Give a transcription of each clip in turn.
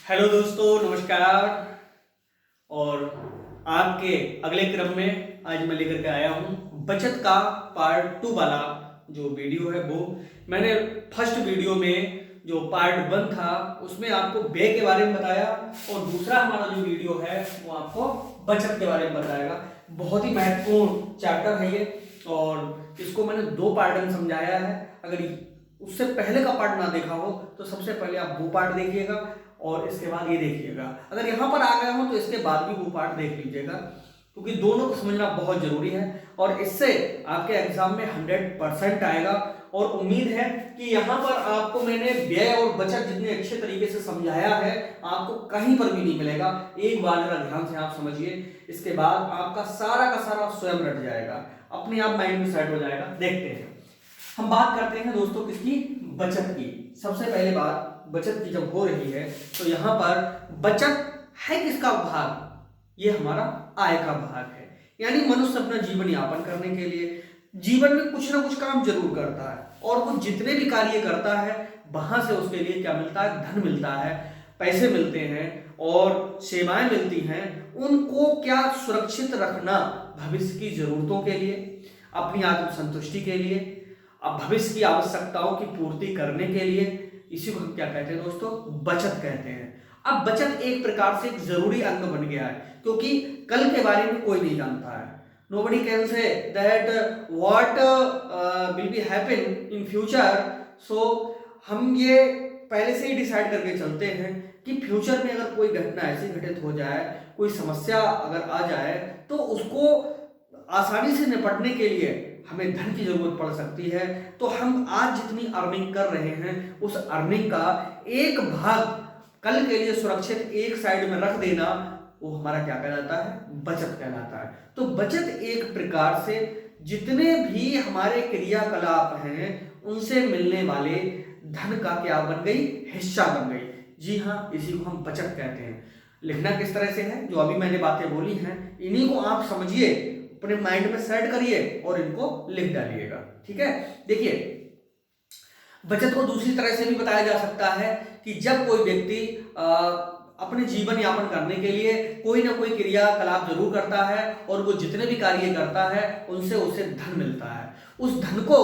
Hello दोस्तों, नमस्कार। और आपके अगले क्रम में आज मैं लेकर के आया हूँ बचत का पार्ट 2 वाला जो वीडियो है। वो मैंने फर्स्ट वीडियो में जो पार्ट 1 था उसमें आपको व्यय के बारे में बताया, और दूसरा हमारा जो वीडियो है वो आपको बचत के बारे में बताएगा। बहुत ही महत्वपूर्ण चैप्टर है ये, और इसको मैंने 2 पार्ट में समझाया है। अगर उससे पहले का पार्ट ना देखा हो तो सबसे पहले आप वो पार्ट देखिएगा और इसके बाद ये देखिएगा। अगर यहाँ पर आ गए हो तो इसके बाद भी वो पार्ट देख लीजिएगा, क्योंकि दोनों को समझना बहुत जरूरी है और इससे आपके एग्जाम में 100% आएगा। और उम्मीद है कि यहाँ पर आपको मैंने व्यय और बचत जितने अच्छे तरीके से समझाया है आपको कहीं पर भी नहीं मिलेगा। एक बार जरा ध्यान से आप समझिए, इसके बाद आपका सारा का सारा स्वयं रट जाएगा, अपने आप माइंड में सेट हो जाएगा। देखते हैं, हम बात करते हैं दोस्तों किसकी, बचत की। सबसे पहले बात बचत की जब हो रही है तो यहां पर बचत है किसका भाग, ये हमारा आय का भाग है। यानी मनुष्य अपना जीवन यापन करने के लिए जीवन में कुछ ना कुछ काम जरूर करता है, और वो जितने भी कार्य करता है वहां से उसके लिए क्या मिलता है, धन मिलता है, पैसे मिलते हैं और सेवाएं मिलती हैं। उनको क्या सुरक्षित रखना, भविष्य की जरूरतों के लिए, अपनी आत्मसंतुष्टि के लिए, अब भविष्य की आवश्यकताओं की पूर्ति करने के लिए, इसी को हम क्या कहते हैं दोस्तों, बचत कहते हैं। अब बचत एक प्रकार से एक जरूरी अंग बन गया है, क्योंकि कल के बारे में कोई नहीं जानता है। Nobody can say that what will be happen in future. So हम ये पहले से ही डिसाइड करके चलते हैं कि फ्यूचर में अगर कोई घटना ऐसी घटित हो जाए, कोई समस्या अगर आ जाए, तो उसको आसानी से निपटने के लिए हमें धन की जरूरत पड़ सकती है। तो हम आज जितनी अर्निंग कर रहे हैं उस अर्निंग का एक भाग कल के लिए सुरक्षित एक साइड में रख देना, वो हमारा क्या कहलाता है, बचत कहलाता है। तो बचत एक प्रकार से जितने भी हमारे क्रियाकलाप हैं उनसे मिलने वाले धन का क्या बन गई, हिस्सा बन गई। जी हाँ, इसी को हम बचत कहते हैं। लिखना किस तरह से है, जो अभी मैंने बातें बोली हैं इन्हीं को आप समझिए, अपने माइंड में सेट करिए और इनको लिख डालिएगा। ठीक है, देखिए बचत को दूसरी तरह से भी बताया जा सकता है कि जब कोई व्यक्ति अपने जीवन यापन करने के लिए कोई ना कोई क्रियाकलाप जरूर करता है और वो जितने भी कार्य करता है उनसे उसे धन मिलता है। उस धन को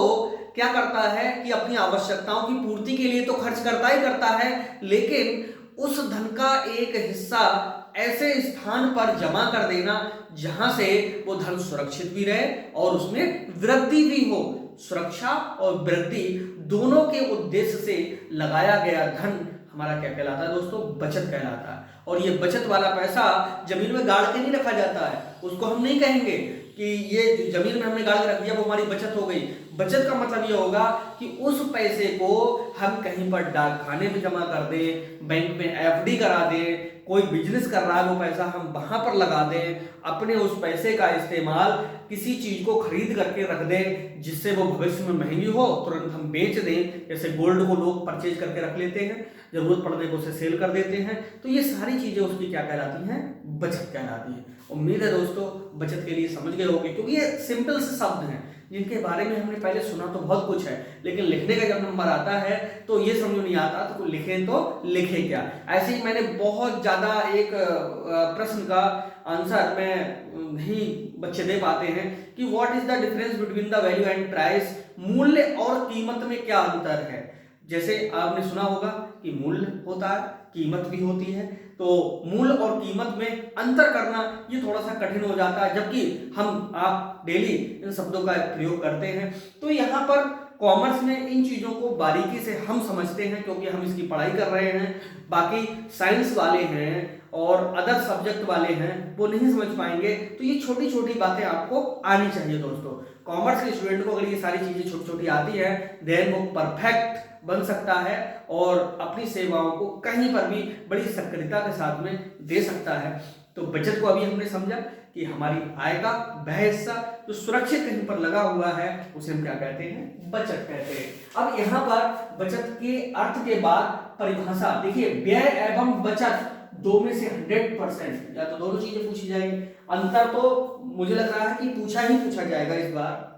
क्या करता है कि अपनी आवश्यकताओं की पूर्ति के लिए तो खर्च करता ही करता है, लेकिन उस धन का एक हिस्सा ऐसे स्थान पर जमा कर देना जहां से वो धन सुरक्षित भी रहे और उसमें वृद्धि भी हो। सुरक्षा और वृद्धि दोनों के उद्देश्य से लगाया गया धन हमारा क्या कहलाता है दोस्तों, बचत कहलाता है। और ये बचत वाला पैसा जमीन में गाड़ के नहीं रखा जाता है। उसको हम नहीं कहेंगे कि ये जमीन में हमने गाड़ के रख दिया वो हमारी बचत हो गई। बचत का मतलब ये होगा कि उस पैसे को हम कहीं पर डाकखाने में जमा कर दें, बैंक में एफडी करा दें, कोई बिजनेस कर रहा है वो पैसा हम वहां पर लगा दें, अपने उस पैसे का इस्तेमाल किसी चीज को खरीद करके रख दें जिससे वो भविष्य में महंगी हो, तुरंत हम बेच दें। जैसे गोल्ड को लोग परचेज करके रख लेते हैं, जरूरत पड़ने को उसे सेल कर देते हैं। तो ये सारी चीजें उसकी क्या कहलाती हैं, बचत कहलाती है। उम्मीद है दोस्तों बचत के लिए समझ गए होंगे, क्योंकि ये सिंपल से शब्द हैं जिनके बारे में हमने पहले सुना तो बहुत कुछ है, लेकिन लिखने का जब नंबर आता है तो ये समझ नहीं आता तो लिखें तो लिखे क्या। ऐसे ही मैंने बहुत ज्यादा एक प्रश्न का आंसर में नहीं बच्चे दे पाते हैं कि what is the difference between the value and price, मूल्य और कीमत में क्या अंतर है। जैसे आपने सुना होगा कि मूल्य होता है, कीमत भी होती है, तो मूल्य और कीमत में अंतर करना ये थोड़ा सा कठिन हो जाता है, जबकि हम आप डेली इन शब्दों का प्रयोग करते हैं। तो यहाँ पर कॉमर्स में इन चीजों को बारीकी से हम समझते हैं क्योंकि हम इसकी पढ़ाई कर रहे हैं। बाकी साइंस वाले हैं और अदर सब्जेक्ट वाले हैं वो नहीं समझ पाएंगे। तो ये छोटी छोटी बातें आपको आनी चाहिए दोस्तों। कॉमर्स के स्टूडेंट को अगर ये सारी चीजें छोटी छोटी आती है देन वो परफेक्ट बन सकता है और अपनी सेवाओं को कहीं पर भी बड़ी सक्रियता के साथ में दे सकता है। तो बचत को अभी हमने समझा कि हमारी आय का वह हिस्सा जो सुरक्षित कहीं पर लगा हुआ है उसे हम क्या कहते हैं, बचत कहते हैं। अब यहाँ पर बचत के अर्थ के बाद परिभाषा देखिए, व्यय एवं बचत दो में से 100% या तो दोनों चीजें पूछी जाएगी। अंतर तो मुझे लग रहा है कि पूछा जाएगा इस बार।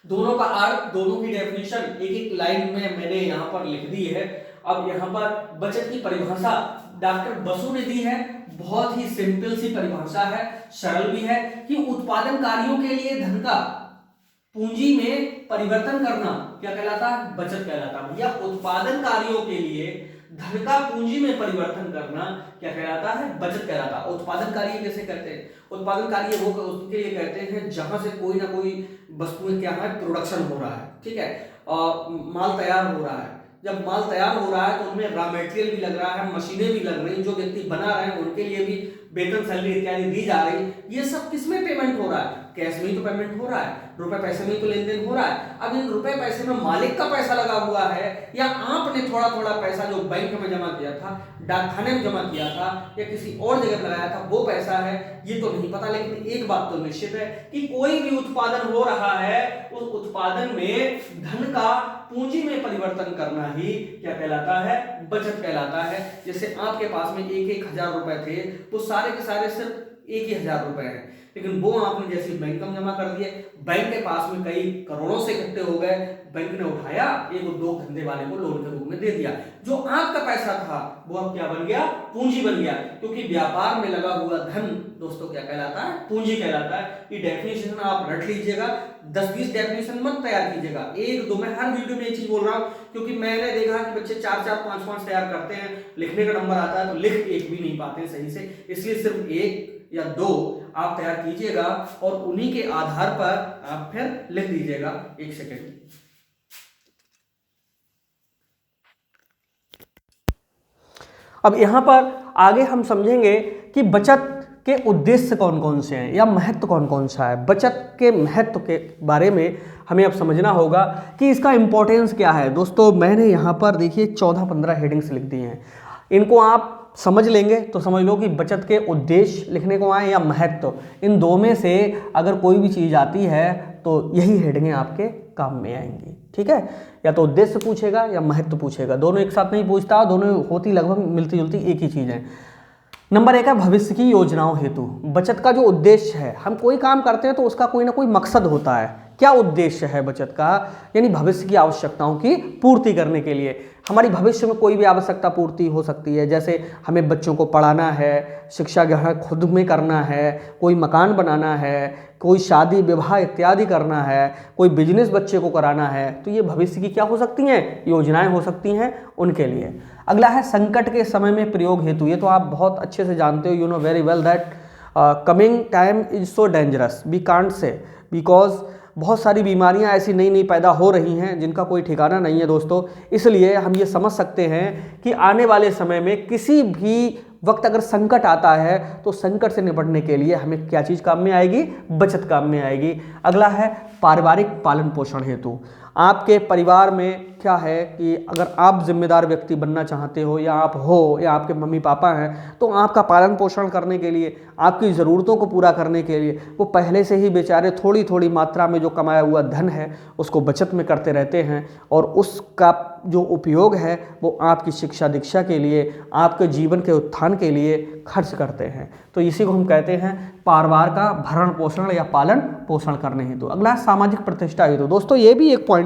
दोनों का अर्थ, दोनों की डेफिनेशन एक एक लाइन में मैंने यहाँ पर लिख दी है। अब यहाँ पर बचत की परिभाषा डॉक्टर बसु ने दी है, बहुत ही सिंपल सी परिभाषा है, सरल भी है कि उत्पादन कार्यों के लिए धन का पूंजी में परिवर्तन करना क्या कहलाता है? बचत कहलाता है। भैया उत्पादन कार्यों के लिए धन का पूंजी में परिवर्तन करना क्या कहलाता है? बचत कहलाता है। उत्पादन कार्य कैसे करते हैं? उत्पादन कार्य वो उसके लिए कहते हैं जहां से कोई ना कोई वस्तु क्या है, प्रोडक्शन हो रहा है, ठीक है, माल तैयार हो रहा है। जब माल तैयार हो रहा है तो उनमें रॉ मटेरियल भी लग रहा है, मशीनें भी लग रही, जो व्यक्ति बना रहे हैं उनके लिए भी वेतन सैलरी इत्यादि दी जा रही। ये सब किसमें पेमेंट हो रहा है? कैश में ही तो पेमेंट हो रहा है, रुपए पैसे में तो लेन देन हो रहा है। अब इन रुपए पैसे में मालिक का पैसा लगा हुआ है या आपने थोड़ा थोड़ा पैसा जो बैंक में जमा किया था, डाकखाने में जमा किया था या किसी और जगह लगाया था, वो पैसा है, ये तो नहीं पता। लेकिन एक बात तो निश्चित है कि कोई भी उत्पादन हो रहा है, उस उत्पादन में धन का पूंजी में परिवर्तन करना ही क्या कहलाता है? बचत कहलाता है। जैसे आपके पास में 1,000 रुपए थे, तो सारे के सारे सिर्फ 1,000 रुपए हैं, लेकिन वो आपने जैसे बैंक में जमा कर दिए, बैंक के पास में कई करोड़ों से इकट्ठे हो गए, बैंक ने उठाया, एक दो धंधे वाले को लोन के रूप में दे दिया। जो आपका पैसा था वो अब क्या बन गया? पूंजी बन गया, क्योंकि व्यापार में लगा हुआ धन दोस्तों क्या कहलाता है? पूंजी कहलाता है। ये डेफिनेशन आप रट लीजिएगा, 10-20 डेफिनेशन मत तैयार कीजिएगा, एक दो। मैं हर वीडियो में ये चीज बोल रहा हूँ क्योंकि मैंने देखा कि बच्चे 4-4, 5-5 तैयार करते हैं, लिखने का नंबर आता है तो लिख एक भी नहीं पाते हैं सही से, इसलिए सिर्फ 1 या 2 आप तैयार कीजिएगा और उन्हीं के आधार पर आप फिर लिख दीजिएगा। 1 सेकेंड। अब यहां पर आगे हम समझेंगे कि बचत के उद्देश्य कौन कौन से हैं या महत्व कौन कौन सा है। बचत के महत्व के बारे में हमें अब समझना होगा कि इसका इंपॉर्टेंस क्या है। दोस्तों मैंने यहाँ पर देखिए 14-15 हेडिंग्स लिख दी हैं, इनको आप समझ लेंगे तो समझ लो कि बचत के उद्देश्य लिखने को आए या महत्व, इन दो में से अगर कोई भी चीज़ आती है तो यही हेडिंगें आपके काम में आएंगी, ठीक है। या तो उद्देश्य पूछेगा या महत्व पूछेगा, दोनों एक साथ नहीं पूछता, दोनों होती लगभग मिलती जुलती एक ही चीज़ है। नंबर 1 है भविष्य की योजनाओं हेतु। बचत का जो उद्देश्य है, हम कोई काम करते हैं तो उसका कोई ना कोई मकसद होता है। क्या उद्देश्य है बचत का? यानी भविष्य की आवश्यकताओं की पूर्ति करने के लिए। हमारी भविष्य में कोई भी आवश्यकता पूर्ति हो सकती है, जैसे हमें बच्चों को पढ़ाना है, शिक्षा ग्रहण खुद में करना है, कोई मकान बनाना है, कोई शादी विवाह इत्यादि करना है, कोई बिजनेस बच्चे को कराना है, तो ये भविष्य की क्या हो सकती हैं? योजनाएं हो सकती हैं उनके लिए। अगला है संकट के समय में प्रयोग हेतु। ये तो आप बहुत अच्छे से जानते हो, you know very well that coming time is so dangerous, we can't say, because बहुत सारी बीमारियां ऐसी नई नई पैदा हो रही हैं जिनका कोई ठिकाना नहीं है दोस्तों। इसलिए हम ये समझ सकते हैं कि आने वाले समय में किसी भी वक्त अगर संकट आता है तो संकट से निपटने के लिए हमें क्या चीज़ काम में आएगी? बचत काम में आएगी। अगला है पारिवारिक पालन पोषण हेतु। आपके परिवार में क्या है कि अगर आप जिम्मेदार व्यक्ति बनना चाहते हो या आप हो या आपके मम्मी पापा हैं, तो आपका पालन पोषण करने के लिए, आपकी ज़रूरतों को पूरा करने के लिए वो पहले से ही बेचारे थोड़ी थोड़ी मात्रा में जो कमाया हुआ धन है उसको बचत में करते रहते हैं, और उसका जो उपयोग है वो आपकी शिक्षा दीक्षा के लिए, आपके जीवन के उत्थान के लिए खर्च करते हैं। तो इसी को हम कहते हैं परिवार का भरण पोषण या पालन पोषण करने हेतु। अगला सामाजिक प्रतिष्ठा हेतु। दोस्तों ये भी एक पॉइंट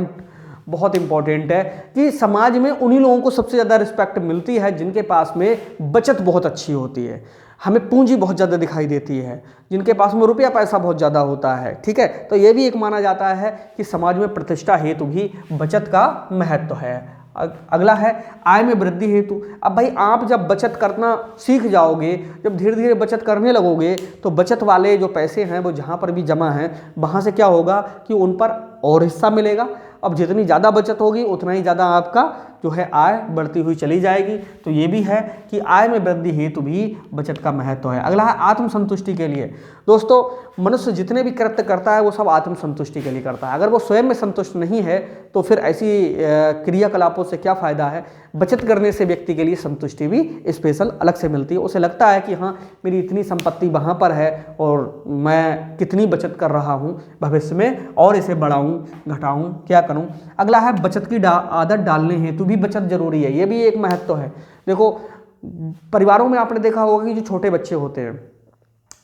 बहुत इंपॉर्टेंट है कि समाज में उन्हीं लोगों को सबसे ज़्यादा रिस्पेक्ट मिलती है जिनके पास में बचत बहुत अच्छी होती है, हमें पूंजी बहुत ज़्यादा दिखाई देती है, जिनके पास में रुपया पैसा बहुत ज़्यादा होता है, ठीक है। तो ये भी एक माना जाता है कि समाज में प्रतिष्ठा हेतु भी बचत का महत्व है। अगला है आय में वृद्धि हेतु। अब भाई आप जब बचत करना सीख जाओगे, जब धीरे धीरे बचत करने लगोगे, तो बचत वाले जो पैसे हैं वो जहाँ पर भी जमा हैं वहाँ से क्या होगा कि उन पर और हिस्सा मिलेगा। अब जितनी ज़्यादा बचत होगी उतना ही ज़्यादा आपका जो है आय बढ़ती हुई चली जाएगी। तो ये भी है कि आय में वृद्धि हेतु भी बचत का महत्व है। अगला है आत्मसंतुष्टि के लिए। दोस्तों मनुष्य जितने भी कृत्य करता है वो सब आत्मसंतुष्टि के लिए करता है। अगर वो स्वयं में संतुष्ट नहीं है तो फिर ऐसी क्रियाकलापों से क्या फ़ायदा है। बचत करने से व्यक्ति के लिए संतुष्टि भी स्पेशल अलग से मिलती है। उसे लगता है कि हाँ मेरी इतनी संपत्ति वहाँ पर है और मैं कितनी बचत कर रहा हूँ, भविष्य में और इसे बढ़ाऊँ घटाऊँ क्या करूँ। अगला है बचत की आदत डालने हेतु भी बचत जरूरी है। ये भी एक महत्व है। देखो परिवारों में आपने देखा होगा कि जो छोटे बच्चे होते हैं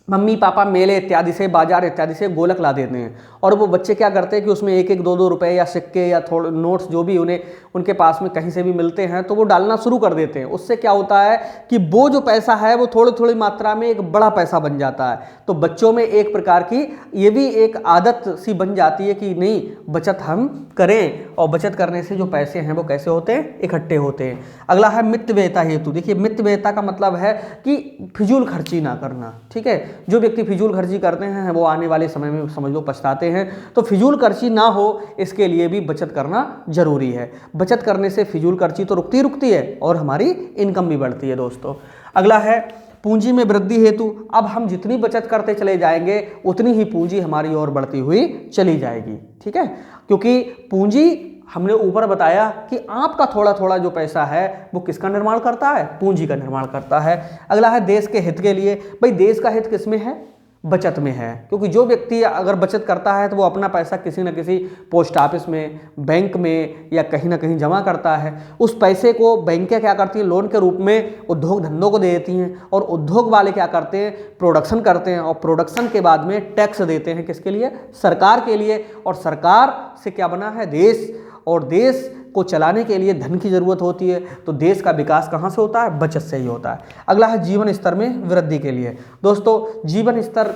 मम्मी पापा मेले इत्यादि से, बाजार इत्यादि से गोलक ला देते हैं और वो बच्चे क्या करते हैं कि उसमें एक एक दो दो रुपए या सिक्के या थोड़े नोट्स जो भी उन्हें उनके पास में कहीं से भी मिलते हैं तो वो डालना शुरू कर देते हैं। उससे क्या होता है कि वो जो पैसा है वो थोड़ी थोड़ी मात्रा में एक बड़ा पैसा बन जाता है। तो बच्चों में एक प्रकार की ये भी एक आदत सी बन जाती है कि नहीं, बचत हम करें, और बचत करने से जो पैसे हैं वो कैसे होते हैं, इकट्ठे होते हैं। अगला है मितव्ययता हेतु। देखिए मितव्ययता का मतलब है कि फिजूल खर्ची ना करना, ठीक है। जो व्यक्ति फिजूल खर्ची करते हैं वो आने वाले समय में समझ लो पछताते हैं। तो फिजूल खर्ची ना हो इसके लिए भी बचत करना जरूरी है। बचत करने से फिजूल खर्ची तो रुकती है और हमारी इनकम भी बढ़ती है दोस्तों। अगला है पूंजी में वृद्धि हेतु। अब हम जितनी बचत करते चले जाएंगे उतनी ही पूंजी हमारी ओर बढ़ती हुई चली जाएगी, ठीक है। क्योंकि पूंजी हमने ऊपर बताया कि आपका थोड़ा थोड़ा जो पैसा है वो किसका निर्माण करता है, पूंजी का निर्माण करता है। अगला है देश के हित के लिए। भाई देश का हित किसमें है, बचत में है। क्योंकि जो व्यक्ति अगर बचत करता है तो वो अपना पैसा किसी न किसी पोस्ट ऑफिस में, बैंक में या कहीं ना कहीं जमा करता है। उस पैसे को बैंकें क्या करती हैं, लोन के रूप में उद्योग धंधों को दे देती हैं और उद्योग वाले क्या करते हैं, प्रोडक्शन करते हैं और प्रोडक्शन के बाद में टैक्स देते हैं किसके लिए, सरकार के लिए। और सरकार से क्या बना है, देश, और देश को चलाने के लिए धन की जरूरत होती है। तो देश का विकास कहाँ से होता है, बचत से ही होता है। अगला है जीवन स्तर में वृद्धि के लिए। दोस्तों जीवन स्तर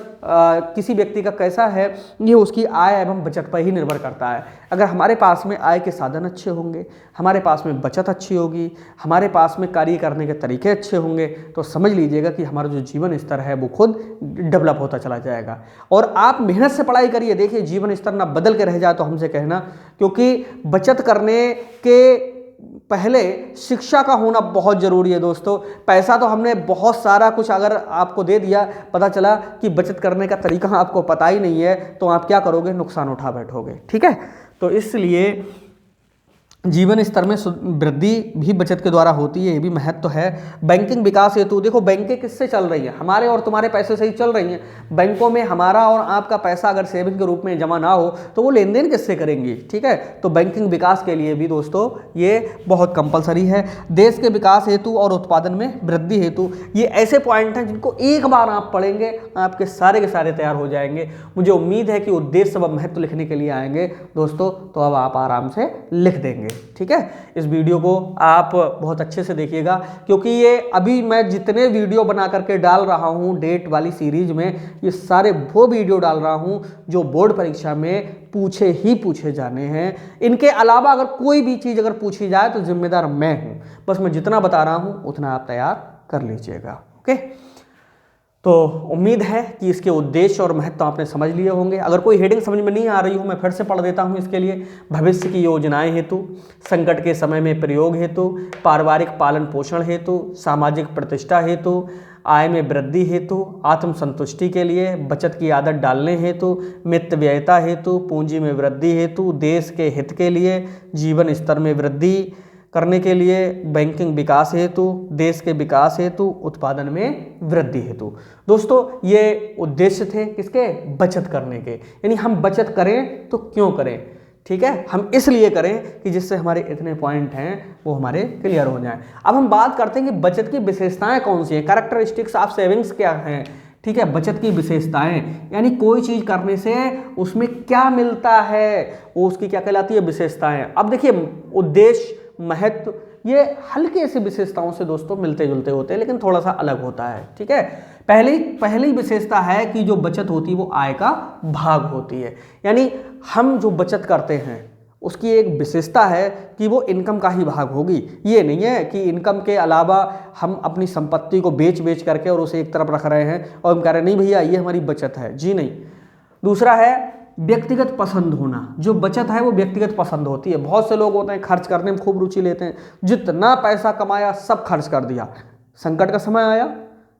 किसी व्यक्ति का कैसा है ये उसकी आय एवं बचत पर ही निर्भर करता है। अगर हमारे पास में आय के साधन अच्छे होंगे, हमारे पास में बचत अच्छी होगी, हमारे पास में कार्य करने के तरीके अच्छे होंगे तो समझ लीजिएगा कि हमारा जो जीवन स्तर है वो खुद डेवलप होता चला जाएगा। और आप मेहनत से पढ़ाई करिए, देखिए जीवन स्तर ना बदल के रह जाए तो हमसे कहना। क्योंकि बचत करने के पहले शिक्षा का होना बहुत ज़रूरी है दोस्तों। पैसा तो हमने बहुत सारा कुछ अगर आपको दे दिया, पता चला कि बचत करने का तरीका आपको पता ही नहीं है तो आप क्या करोगे, नुकसान उठा बैठोगे, ठीक है। तो इसलिए जीवन स्तर में वृद्धि भी बचत के द्वारा होती है, ये भी महत्व है। बैंकिंग विकास हेतु। देखो बैंकें किससे चल रही हैं, हमारे और तुम्हारे पैसे से ही चल रही हैं। बैंकों में हमारा और आपका पैसा अगर सेविंग के रूप में जमा ना हो तो वो लेन देन किससे करेंगी, ठीक है। तो बैंकिंग विकास के लिए भी दोस्तों ये बहुत कंपलसरी है। देश के विकास हेतु और उत्पादन में वृद्धि हेतु, ये ऐसे पॉइंट हैं जिनको एक बार आप पढ़ेंगे आपके सारे के सारे तैयार हो जाएंगे। मुझे उम्मीद है कि उद्देश्य व महत्व लिखने के लिए आएंगे दोस्तों, तो अब आप आराम से लिख देंगे, ठीक है। इस वीडियो को आप बहुत अच्छे से देखिएगा क्योंकि ये अभी मैं जितने वीडियो बना करके डाल रहा हूं डेट वाली सीरीज में, ये सारे वो वीडियो डाल रहा हूं जो बोर्ड परीक्षा में पूछे जाने हैं। इनके अलावा अगर कोई भी चीज अगर पूछी जाए तो जिम्मेदार मैं हूं, बस मैं जितना बता रहा हूं उतना आप तैयार कर लीजिएगा, ओके। तो उम्मीद है कि इसके उद्देश्य और महत्व आपने समझ लिए होंगे। अगर कोई हेडिंग समझ में नहीं आ रही हो मैं फिर से पढ़ देता हूं इसके लिए। भविष्य की योजनाएं हेतु, संकट के समय में प्रयोग हेतु, पारिवारिक पालन पोषण हेतु, सामाजिक प्रतिष्ठा हेतु, आय में वृद्धि हेतु, आत्मसंतुष्टि के लिए, बचत की आदत डालने हेतु, मितव्ययता हेतु, पूंजी में वृद्धि हेतु, देश के हित के लिए, जीवन स्तर में वृद्धि करने के लिए, बैंकिंग विकास हेतु, देश के विकास हेतु, उत्पादन में वृद्धि हेतु। दोस्तों ये उद्देश्य थे किसके, बचत करने के। यानी हम बचत करें तो क्यों करें, ठीक है, हम इसलिए करें कि जिससे हमारे इतने पॉइंट हैं वो हमारे क्लियर हो जाएं। अब हम बात करते हैं कि बचत की विशेषताएं कौन सी हैं, कैरेक्टरिस्टिक्स ऑफ सेविंग्स क्या हैं, ठीक है। बचत की विशेषताएं यानी कोई चीज करने से उसमें क्या मिलता है वो उसकी क्या कहलाती है, विशेषताएं। अब देखिए उद्देश्य, महत्व, ये हल्के से विशेषताओं से दोस्तों मिलते जुलते होते हैं लेकिन थोड़ा सा अलग होता है, ठीक है। पहली विशेषता है कि जो बचत होती है वो आय का भाग होती है। यानी हम जो बचत करते हैं उसकी एक विशेषता है कि वो इनकम का ही भाग होगी। ये नहीं है कि इनकम के अलावा हम अपनी संपत्ति को बेच करके और उसे एक तरफ रख रहे हैं और हम कह रहे हैं नहीं भैया ये हमारी बचत है, जी नहीं। दूसरा है व्यक्तिगत पसंद होना। जो बचत है वो व्यक्तिगत पसंद होती है। बहुत से लोग होते हैं खर्च करने में खूब रुचि लेते हैं, जितना पैसा कमाया सब खर्च कर दिया, संकट का समय आया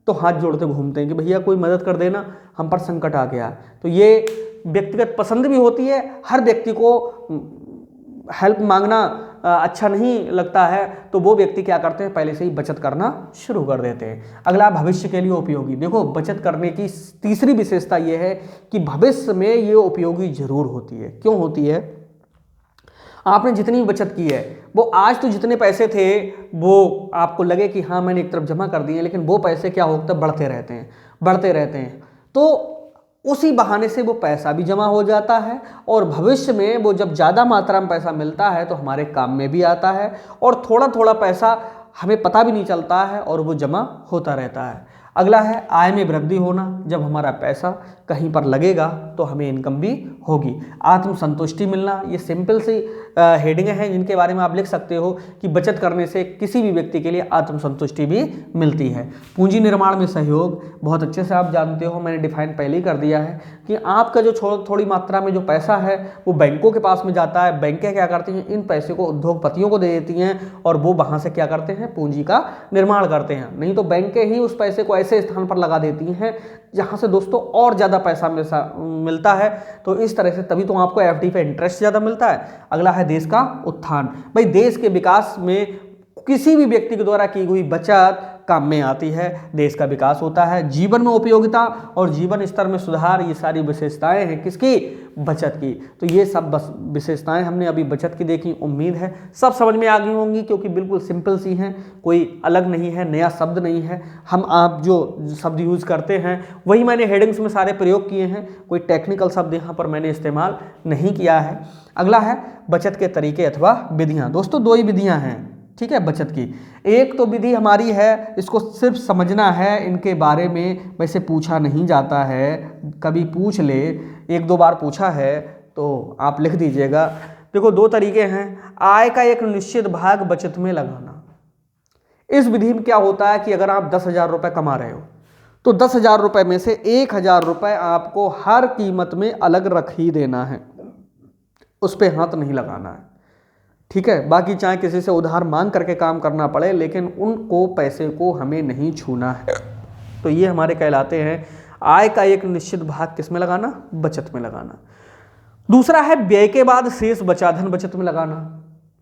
तो हाथ जोड़ते घूमते हैं कि भैया कोई मदद कर देना, हम पर संकट आ गया। तो ये व्यक्तिगत पसंद भी होती है। हर व्यक्ति को हेल्प मांगना अच्छा नहीं लगता है तो वो व्यक्ति क्या करते हैं, पहले से ही बचत करना शुरू कर देते हैं। अगला भविष्य के लिए उपयोगी। देखो बचत करने की तीसरी विशेषता ये है कि भविष्य में ये उपयोगी जरूर होती है। क्यों होती है, आपने जितनी बचत की है वो आज तो जितने पैसे थे वो आपको लगे कि हाँ मैंने एक तरफ जमा कर दिए, लेकिन वो पैसे क्या होता है, बढ़ते रहते हैं। तो उसी बहाने से वो पैसा भी जमा हो जाता है और भविष्य में वो जब ज़्यादा मात्रा में पैसा मिलता है तो हमारे काम में भी आता है और थोड़ा थोड़ा पैसा हमें पता भी नहीं चलता है और वो जमा होता रहता है। अगला है आय में वृद्धि होना। जब हमारा पैसा कहीं पर लगेगा तो हमें इनकम भी होगी। आत्मसंतुष्टि मिलना, ये सिंपल सी हेडिंग हैं जिनके बारे में आप लिख सकते हो कि बचत करने से किसी भी व्यक्ति के लिए आत्मसंतुष्टि भी मिलती है। पूंजी निर्माण में सहयोग, बहुत अच्छे से आप जानते हो, मैंने डिफाइन पहले ही कर दिया है कि आपका जो थोड़ी मात्रा में जो पैसा है वो बैंकों के पास में जाता है। बैंकें क्या करती हैं, इन पैसे को उद्योगपतियों को दे देती हैं और वो वहाँ से क्या करते हैं, पूंजी का निर्माण करते हैं। नहीं तो बैंकें ही उस पैसे को ऐसे स्थान पर लगा देती हैं जहाँ से दोस्तों और ज़्यादा पैसा मिलता है। तो इस तरह से तभी तो आपको एफडी पे इंटरेस्ट ज़्यादा मिलता है। अगला है देश का उत्थान। भाई देश के विकास में किसी भी व्यक्ति के द्वारा की हुई बचत काम में आती है, देश का विकास होता है। जीवन में उपयोगिता और जीवन स्तर में सुधार, ये सारी विशेषताएं हैं किसकी, बचत की। तो ये सब बस विशेषताएं हमने अभी बचत की देखी। उम्मीद है सब समझ में आ गई होंगी क्योंकि बिल्कुल सिंपल सी हैं, कोई अलग नहीं है, नया शब्द नहीं है। हम आप जो शब्द यूज करते हैं वही मैंने हेडिंग्स में सारे प्रयोग किए हैं, कोई टेक्निकल शब्द यहाँ पर मैंने इस्तेमाल नहीं किया है। अगला है बचत के तरीके अथवा विधियाँ। दोस्तों दो ही विधियाँ हैं, ठीक है, बचत की। एक तो विधि हमारी है, इसको सिर्फ समझना है, इनके बारे में वैसे पूछा नहीं जाता है, कभी पूछ ले, एक दो बार पूछा है तो आप लिख दीजिएगा। देखो दो तरीके हैं। आय का एक निश्चित भाग बचत में लगाना। इस विधि में क्या होता है कि अगर आप 10,000 रुपये कमा रहे हो तो 10,000 रुपये में से 1,000 रुपये आपको हर कीमत में अलग रख ही देना है, उस पर हाथ नहीं लगाना है, ठीक है। बाकी चाहे किसी से उधार मांग करके काम करना पड़े लेकिन उनको पैसे को हमें नहीं छूना है। तो ये हमारे कहलाते हैं आय का एक निश्चित भाग किस में लगाना, बचत में लगाना। दूसरा है व्यय के बाद शेष बचा धन बचत में लगाना।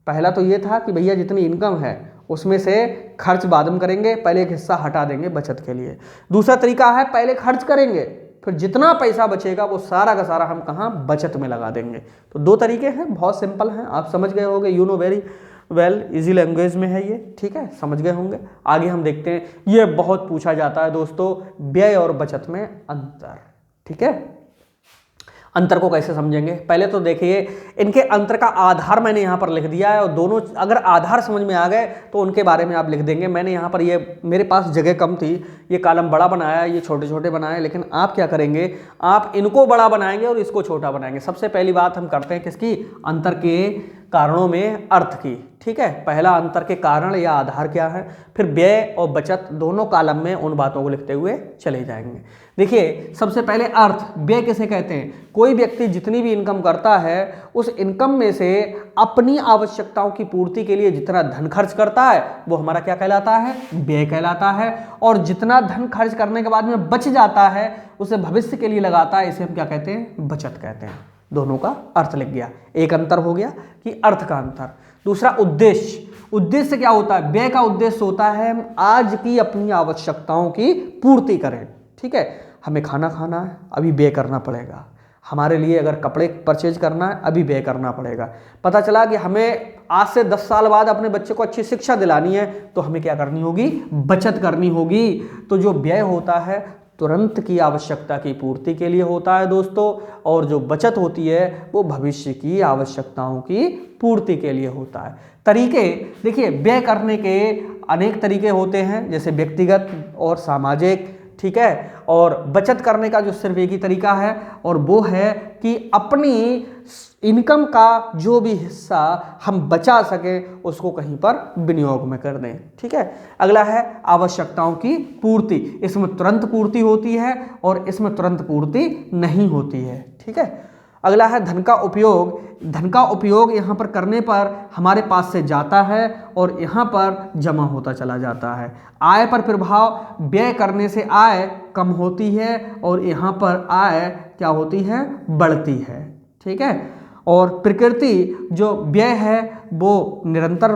पहला तो ये था कि भैया जितनी इनकम है उसमें से खर्च बाद में करेंगे, पहले एक हिस्सा हटा देंगे बचत के लिए। दूसरा तरीका है पहले खर्च करेंगे, फिर जितना पैसा बचेगा वो सारा का सारा हम कहाँ, बचत में लगा देंगे। तो दो तरीके हैं, बहुत सिंपल हैं, आप समझ गए होंगे, you know very well, easy language में है ये, ठीक है, समझ गए होंगे। आगे हम देखते हैं, ये बहुत पूछा जाता है दोस्तों, व्यय और बचत में अंतर, ठीक है। अंतर को कैसे समझेंगे, पहले तो देखिए इनके अंतर का आधार मैंने यहाँ पर लिख दिया है और दोनों अगर आधार समझ में आ गए तो उनके बारे में आप लिख देंगे। मैंने यहाँ पर ये, मेरे पास जगह कम थी, ये कॉलम बड़ा बनाया, ये छोटे छोटे बनाए, लेकिन आप क्या करेंगे, आप इनको बड़ा बनाएंगे और इसको छोटा बनाएंगे। सबसे पहली बात हम करते हैं किसकी, अंतर के कारणों में अर्थ की, ठीक है। पहला अंतर के कारण या आधार क्या है, फिर व्यय और बचत दोनों कॉलम में उन बातों को लिखते हुए चले जाएंगे। देखिए सबसे पहले अर्थ, व्यय किसे कहते हैं, कोई व्यक्ति जितनी भी इनकम करता है उस इनकम में से अपनी आवश्यकताओं की पूर्ति के लिए जितना धन खर्च करता है वो हमारा क्या कहलाता है, व्यय कहलाता है। और जितना धन खर्च करने के बाद में बच जाता है उसे भविष्य के लिए लगाता है, इसे हम क्या कहते हैं, बचत कहते हैं। दोनों का अर्थ लिख गया, एक अंतर हो गया कि अर्थ का अंतर। दूसरा उद्देश्य, उद्देश्य क्या होता है, व्यय का उद्देश्य होता है हम आज की अपनी आवश्यकताओं की पूर्ति करें, ठीक है। हमें खाना खाना है, अभी व्यय करना पड़ेगा। हमारे लिए अगर कपड़े परचेज करना है, अभी व्यय करना पड़ेगा। पता चला कि हमें आज से 10 साल बाद अपने बच्चे को अच्छी शिक्षा दिलानी है तो हमें क्या करनी होगी, बचत करनी होगी। तो जो व्यय होता है तुरंत की आवश्यकता की पूर्ति के लिए होता है दोस्तों, और जो बचत होती है वो भविष्य की आवश्यकताओं की पूर्ति के लिए होता है। तरीके देखिए, व्यय करने के अनेक तरीके होते हैं, जैसे व्यक्तिगत और सामाजिक, ठीक है। और बचत करने का जो सिर्फ एक ही तरीका है और वो है कि अपनी इनकम का जो भी हिस्सा हम बचा सकें उसको कहीं पर विनियोग में कर दें, ठीक है। अगला है आवश्यकताओं की पूर्ति, इसमें तुरंत पूर्ति होती है और इसमें तुरंत पूर्ति नहीं होती है, ठीक है। अगला है धन का उपयोग, धन का उपयोग यहाँ पर करने पर हमारे पास से जाता है और यहाँ पर जमा होता चला जाता है। आय पर प्रभाव, व्यय करने से आय कम होती है और यहाँ पर आय क्या होती है, बढ़ती है, ठीक है। और प्रकृति जो व्यय है वो निरंतर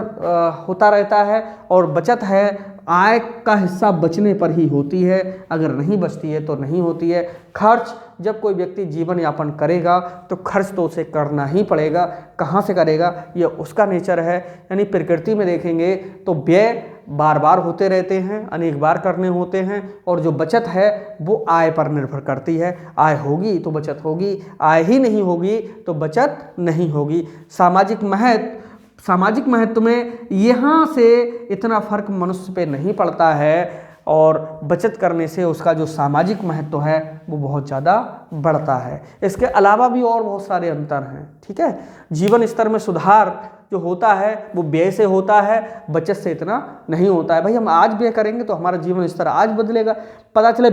होता रहता है और बचत है आय का हिस्सा बचने पर ही होती है, अगर नहीं बचती है तो नहीं होती है। खर्च, जब कोई व्यक्ति जीवन यापन करेगा तो खर्च तो उसे करना ही पड़ेगा। कहाँ से करेगा, ये उसका नेचर है। यानी प्रकृति में देखेंगे तो व्यय बार बार होते रहते हैं, अनेक बार करने होते हैं, और जो बचत है वो आय पर निर्भर करती है। आय होगी तो बचत होगी, आय ही नहीं होगी तो बचत नहीं होगी। सामाजिक महत्व में यहाँ से इतना फर्क मनुष्य पे नहीं पड़ता है, और बचत करने से उसका जो सामाजिक महत्व है वो बहुत ज़्यादा बढ़ता है। इसके अलावा भी और बहुत सारे अंतर हैं, ठीक है। जीवन स्तर में सुधार जो होता है वो व्यय से होता है, बचत से इतना नहीं होता है। भाई हम आज व्यय करेंगे तो हमारा जीवन स्तर आज बदलेगा, पता चले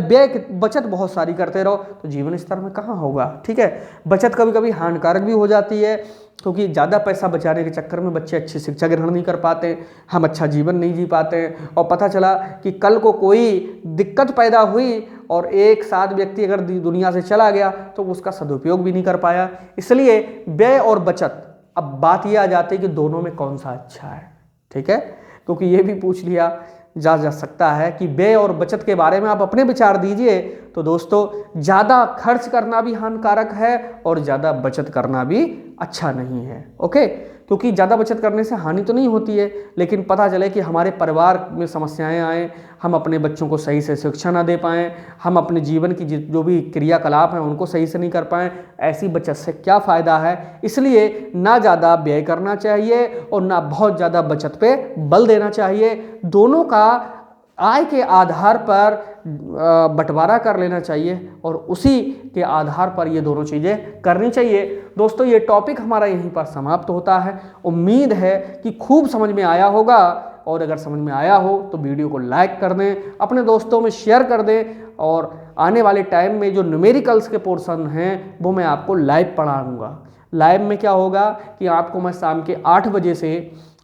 बचत बहुत सारी करते रहो तो जीवन स्तर में कहाँ होगा, ठीक है। बचत कभी कभी हानिकारक भी हो जाती है, क्योंकि ज़्यादा पैसा बचाने के चक्कर में बच्चे अच्छी शिक्षा ग्रहण नहीं कर पाते, हम अच्छा जीवन नहीं जी पाते, और पता चला कि कल को कोई दिक्कत पैदा हुई और एक साथ व्यक्ति अगर दुनिया से चला गया तो उसका सदुपयोग भी नहीं कर पाया। इसलिए व्यय और बचत, अब बात यह आ जाती है कि दोनों में कौन सा अच्छा है, ठीक है, क्योंकि ये भी पूछ लिया जा सकता है कि व्यय और बचत के बारे में आप अपने विचार दीजिए। तो दोस्तों, ज़्यादा खर्च करना भी हानिकारक है और ज़्यादा बचत करना भी अच्छा नहीं है, ओके। क्योंकि ज़्यादा बचत करने से हानि तो नहीं होती है, लेकिन पता चले कि हमारे परिवार में समस्याएं आएँ, हम अपने बच्चों को सही से शिक्षा ना दे पाएँ, हम अपने जीवन की जो भी क्रियाकलाप हैं उनको सही से नहीं कर पाएँ, ऐसी बचत से क्या फ़ायदा है। इसलिए ना ज़्यादा व्यय करना चाहिए और ना बहुत ज़्यादा बचत पे बल देना चाहिए। दोनों का आय के आधार पर बंटवारा कर लेना चाहिए और उसी के आधार पर ये दोनों चीज़ें करनी चाहिए। दोस्तों, ये टॉपिक हमारा यहीं पर समाप्त होता है। उम्मीद है कि खूब समझ में आया होगा, और अगर समझ में आया हो तो वीडियो को लाइक कर दें, अपने दोस्तों में शेयर कर दें, और आने वाले टाइम में जो न्यूमेरिकल्स के पोर्शन हैं वो मैं आपको लाइव पढ़ाऊँगा। लाइव में क्या होगा कि आपको मैं शाम के 8 बजे से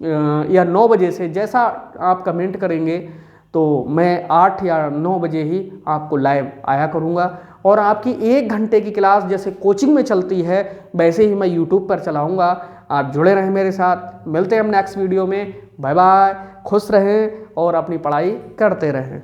या 9 बजे से, जैसा आप कमेंट करेंगे तो मैं 8 या 9 बजे ही आपको लाइव आया करूँगा। और आपकी 1 घंटे की क्लास जैसे कोचिंग में चलती है वैसे ही मैं यूट्यूब पर चलाऊँगा। आप जुड़े रहें मेरे साथ। मिलते हैं हम नेक्स्ट वीडियो में। बाय बाय, खुश रहें और अपनी पढ़ाई करते रहें।